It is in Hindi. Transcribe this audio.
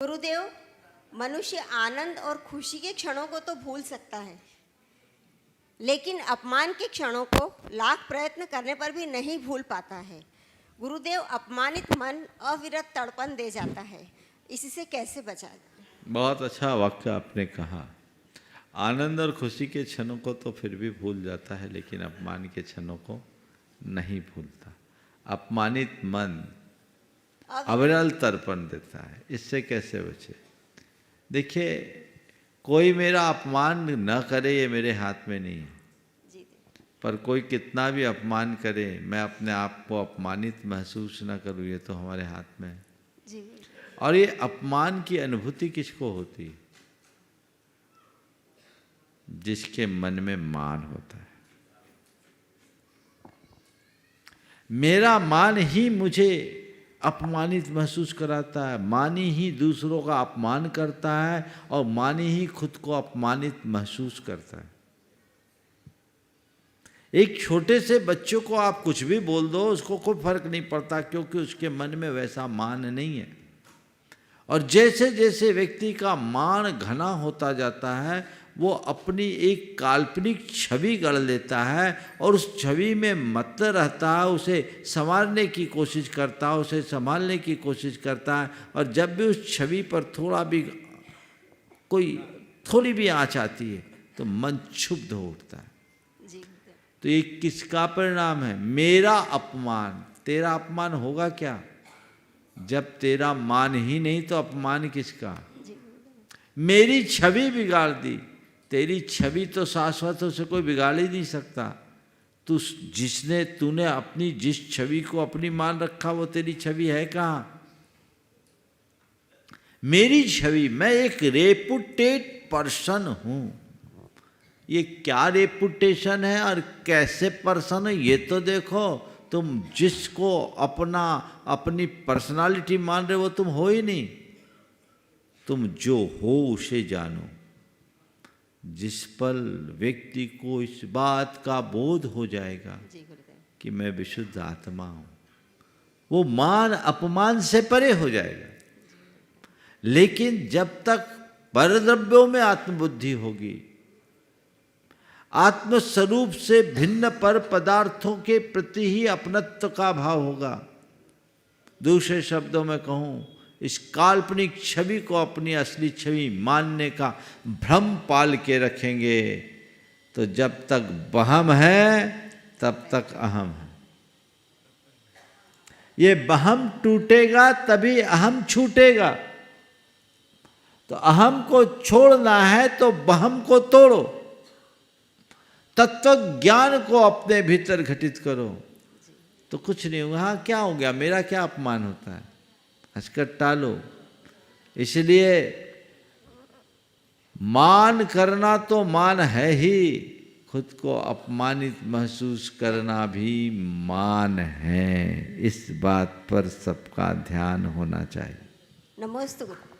गुरुदेव, मनुष्य आनंद और खुशी के क्षणों को तो भूल सकता है, लेकिन अपमान के क्षणों को लाख प्रयत्न करने पर भी नहीं भूल पाता है। गुरुदेव, अपमानित मन अविरत तड़पन दे जाता है, इससे कैसे बचा जाए? बहुत अच्छा वाक्य आपने कहा। आनंद और खुशी के क्षणों को तो फिर भी भूल जाता है, लेकिन अपमान के क्षणों को नहीं भूलता। अपमानित मन अविरल तर्पण देता है, इससे कैसे बचे? देखिए, कोई मेरा अपमान न करे ये मेरे हाथ में नहीं है, पर कोई कितना भी अपमान करे मैं अपने आप को अपमानित महसूस न करूँ, ये तो हमारे हाथ में है। और ये अपमान की अनुभूति किसको होती है? जिसके मन में मान होता है। मेरा मान ही मुझे अपमानित महसूस कराता है, मान ही दूसरों का अपमान करता है और मान ही खुद को अपमानित महसूस करता है। एक छोटे से बच्चों को आप कुछ भी बोल दो, उसको कोई फर्क नहीं पड़ता, क्योंकि उसके मन में वैसा मान नहीं है। और जैसे जैसे व्यक्ति का मान घना होता जाता है, वो अपनी एक काल्पनिक छवि गढ़ लेता है और उस छवि में मत रहता है, उसे संवारने की कोशिश करता है, उसे संभालने की कोशिश करता है। और जब भी उस छवि पर थोड़ी भी आँच आती है तो मन क्षुब्ध हो उठता है। तो ये किसका परिणाम है? मेरा अपमान। तेरा अपमान होगा क्या? जब तेरा मान ही नहीं तो अपमान किसका? मेरी छवि बिगाड़ दी। तेरी छवि तो शाश्वत से कोई बिगाड़ ही नहीं सकता। तूने अपनी जिस छवि को अपनी मान रखा, वो तेरी छवि है कहाँ? मेरी छवि, मैं एक रेपुटेड पर्सन हूं। ये क्या रेपुटेशन है और कैसे पर्सन है ये तो देखो। तुम जिसको अपनी पर्सनालिटी मान रहे हो, वो तुम हो ही नहीं। तुम जो हो उसे जानो। जिस पल व्यक्ति को इस बात का बोध हो जाएगा कि मैं विशुद्ध आत्मा हूं, वो मान अपमान से परे हो जाएगा। लेकिन जब तक परद्रव्यों में आत्मबुद्धि होगी, आत्मस्वरूप से भिन्न पर पदार्थों के प्रति ही अपनत्व का भाव होगा। दूसरे शब्दों में कहूं, इस काल्पनिक छवि को अपनी असली छवि मानने का भ्रम पाल के रखेंगे, तो जब तक वहम है तब तक अहम है। ये वहम टूटेगा तभी अहम छूटेगा। तो अहम को छोड़ना है तो वहम को तोड़ो, तत्व ज्ञान को अपने भीतर घटित करो, तो कुछ नहीं होगा। हाँ, क्या हो गया, मेरा क्या अपमान होता है, हंसकर टालो। इसलिए मान करना तो मान है ही, खुद को अपमानित महसूस करना भी मान है। इस बात पर सबका ध्यान होना चाहिए। नमस्ते गुरु।